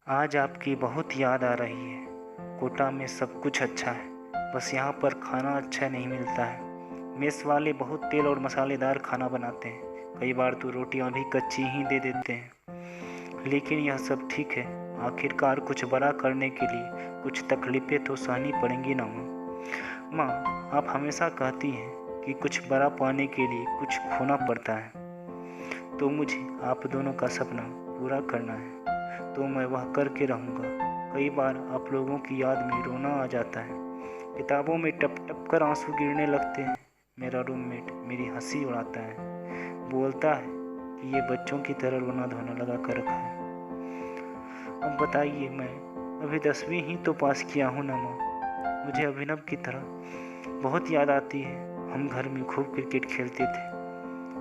आज आपकी बहुत याद आ रही है। कोटा में सब कुछ अच्छा है, बस यहाँ पर खाना अच्छा नहीं मिलता है। मेस वाले बहुत तेल और मसालेदार खाना बनाते हैं, कई बार तो रोटियाँ भी कच्ची ही दे देते हैं। लेकिन यह सब ठीक है, आखिरकार कुछ बड़ा करने के लिए कुछ तकलीफ़ें तो सहनी पड़ेंगी ना माँ। माँ, आप हमेशा कहती हैं कि कुछ बड़ा पाने के लिए कुछ खोना पड़ता है, तो मुझे आप दोनों का सपना पूरा करना है, तो मैं वह करके रहूँगा। कई बार आप लोगों की याद में रोना आ जाता है, किताबों में टप टप कर आंसू गिरने लगते हैं। मेरा रूममेट मेरी हंसी उड़ाता है, बोलता है कि ये बच्चों की तरह रोना धोना लगा कर रखा है। अब बताइए, मैं अभी 10वीं ही तो पास किया हूँ ना माँ। मुझे अभिनव की तरह बहुत याद आती है। हम घर में खूब क्रिकेट खेलते थे।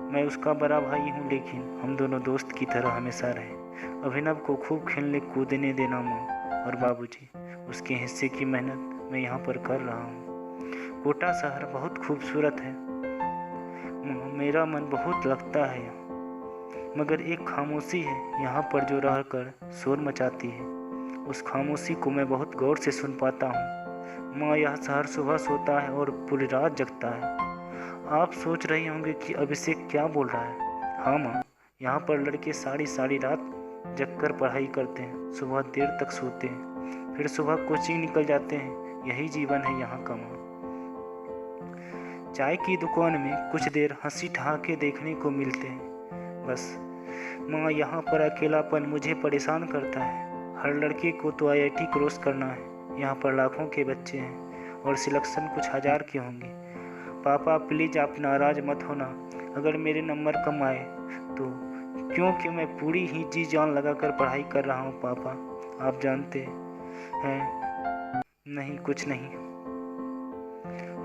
मैं उसका बड़ा भाई हूँ, लेकिन हम दोनों दोस्त की तरह हमेशा रहे। अभिनव को खूब खेलने कूदने देना माँ और बाबूजी, उसके हिस्से की मेहनत मैं यहाँ पर कर रहा हूँ। कोटा शहर बहुत खूबसूरत है माँ, मेरा मन बहुत लगता है यहाँ, मगर एक खामोशी है यहाँ पर जो रह कर शोर मचाती है। उस खामोशी को मैं बहुत गौर से सुन पाता हूँ माँ। यह शहर सुबह सोता है और पूरी रात जगता है। आप सोच रही होंगे कि अभिषेक क्या बोल रहा है। हाँ माँ, यहाँ पर लड़के सारी सारी रात जगकर पढ़ाई करते हैं, सुबह देर तक सोते हैं, फिर सुबह कोचिंग निकल जाते हैं। यही जीवन है यहाँ का माँ। चाय की दुकान में कुछ देर हंसी ठहाके देखने को मिलते हैं, बस माँ यहाँ पर अकेलापन मुझे परेशान करता है। हर लड़के को तो IIT क्रॉस करना है, यहाँ पर लाखों के बच्चे हैं और सिलेक्शन कुछ हज़ार के होंगे। पापा प्लीज़ आप नाराज़ मत होना अगर मेरे नंबर कम आए तो, क्योंकि मैं पूरी ही जी जान लगा कर पढ़ाई कर रहा हूँ पापा, आप जानते हैं। नहीं, कुछ नहीं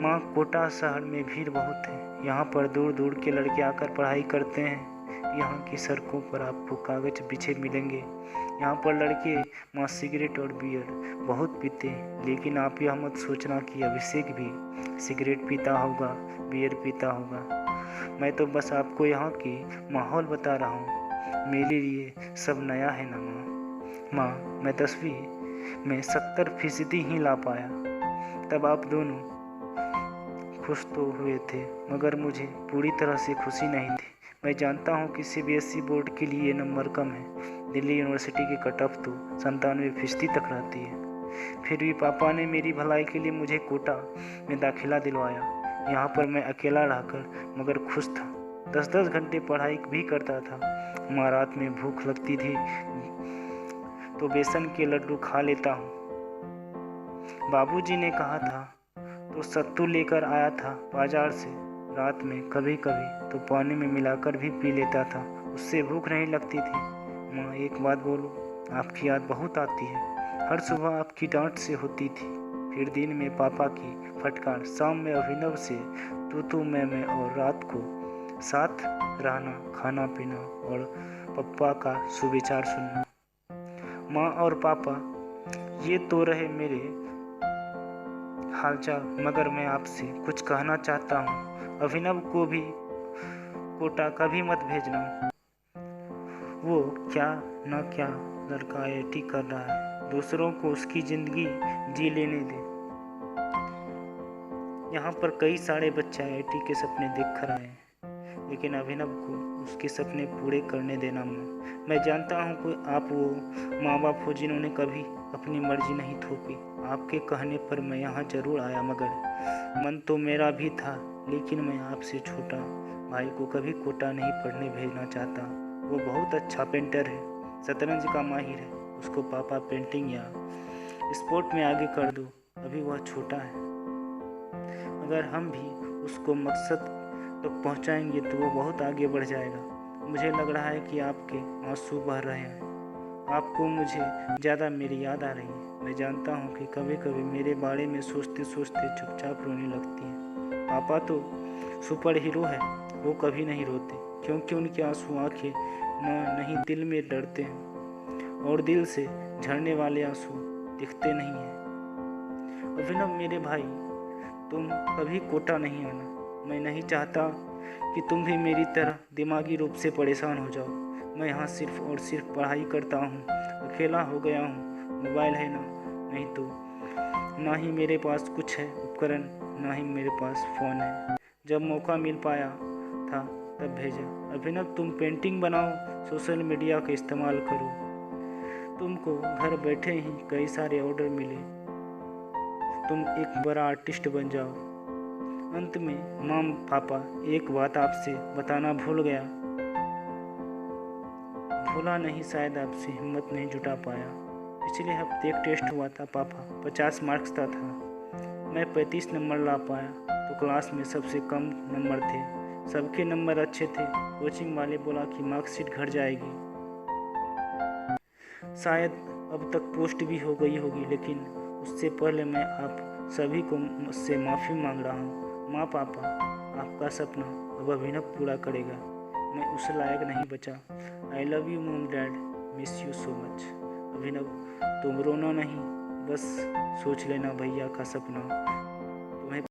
माँ। कोटा शहर में भीड़ बहुत है, यहाँ पर दूर दूर के लड़के आकर पढ़ाई करते हैं। यहाँ की सड़कों पर आपको कागज बिछे मिलेंगे। यहाँ पर लड़के माँ सिगरेट और बियर बहुत पीते हैं, लेकिन आप यह मत सोचना कि अभिषेक भी सिगरेट पीता होगा, बियर पीता होगा। मैं तो बस आपको यहाँ की माहौल बता रहा हूँ। मेरे लिए सब नया है ना माँ। मैं 10वीं में 70% ही ला पाया। तब आप दोनों खुश तो हुए थे, मगर मुझे पूरी तरह से खुशी नहीं थी। मैं जानता हूँ कि CBSE बोर्ड के लिए नंबर कम है। दिल्ली यूनिवर्सिटी की कट ऑफ तो 97% तक रहती है। फिर भी पापा ने मेरी भलाई के लिए मुझे कोटा में दाखिला दिलवाया। यहाँ पर मैं अकेला रहकर मगर खुश था। 10-10 घंटे पढ़ाई भी करता था माँ। रात में भूख लगती थी तो बेसन के लड्डू खा लेता हूँ। बाबूजी ने कहा था तो सत्तू लेकर आया था बाजार से। रात में कभी कभी तो पानी में मिलाकर भी पी लेता था, उससे भूख नहीं लगती थी। माँ एक बात बोलूं, आपकी याद बहुत आती है। हर सुबह आपकी डांट से होती थी, फिर दिन में पापा की फटकार, शाम में अभिनव से तू मैं और रात को साथ रहना, खाना पीना और पप्पा का सुविचार सुनना। माँ और पापा ये तो रहे मेरे हालचाल, मगर मैं आपसे कुछ कहना चाहता हूँ। अभिनव को भी कोटा कभी मत भेजना। वो क्या न क्या लड़का IIT कर रहा है, दूसरों को उसकी ज़िंदगी जी लेने दे। यहाँ पर कई सारे बच्चे IIT के सपने देख कर आए हैं, लेकिन अभिनव को उसके सपने पूरे करने देना माँ। मैं जानता हूँ कि आप वो माँ बाप हो जिन्होंने कभी अपनी मर्जी नहीं थोपी। आपके कहने पर मैं यहाँ ज़रूर आया, मगर मन तो मेरा भी था। लेकिन मैं आपसे छोटा भाई को कभी कोटा नहीं पढ़ने भेजना चाहता। वो बहुत अच्छा पेंटर है, शतरंज का माहिर है। उसको पापा पेंटिंग या स्पोर्ट में आगे कर दो, अभी वह छोटा है। अगर हम भी उसको मकसद तक पहुँचाएंगे तो वो बहुत आगे बढ़ जाएगा। मुझे लग रहा है कि आपके आंसू बह रहे हैं, आपको मुझे ज़्यादा मेरी याद आ रही है। मैं जानता हूँ कि कभी कभी मेरे बारे में सोचते सोचते चुपचाप रोने लगती हैं। पापा तो सुपर हीरो है, वो कभी नहीं रोते, क्योंकि उनके आंसू आंखें नहीं दिल में डरते हैं, और दिल से झरने वाले आंसू दिखते नहीं हैं। अभिनव मेरे भाई, तुम कभी कोटा नहीं आना। मैं नहीं चाहता कि तुम भी मेरी तरह दिमागी रूप से परेशान हो जाओ। मैं यहाँ सिर्फ और सिर्फ पढ़ाई करता हूँ। अकेला हो गया हूँ। मोबाइल है ना, नहीं तो ना ही मेरे पास कुछ है उपकरण, ना ही मेरे पास फ़ोन है। जब मौका मिल पाया था तब भेजा। अभिनव तुम पेंटिंग बनाओ, सोशल मीडिया का इस्तेमाल करो, तुमको घर बैठे ही कई सारे ऑर्डर मिले, तुम एक बड़ा आर्टिस्ट बन जाओ। अंत में माम पापा एक बात आपसे बताना भूला नहीं, शायद आपसे हिम्मत नहीं जुटा पाया। पिछले हफ्ते एक टेस्ट हुआ था पापा, 50 मार्क्स का था। मैं 35 नंबर ला पाया तो क्लास में सबसे कम नंबर थे, सबके नंबर अच्छे थे। कोचिंग वाले बोला कि मार्कशीट घट जाएगी, शायद अब तक पोस्ट भी हो गई होगी, लेकिन उससे पहले मैं आप सभी को मुझसे माफ़ी मांग रहा हूँ। माँ पापा, आपका सपना अब अभिनव पूरा करेगा, मैं उस लायक नहीं बचा। I love you mom dad, miss you so much. Abhinav तुम रोना नहीं, बस सोच लेना भैया का सपना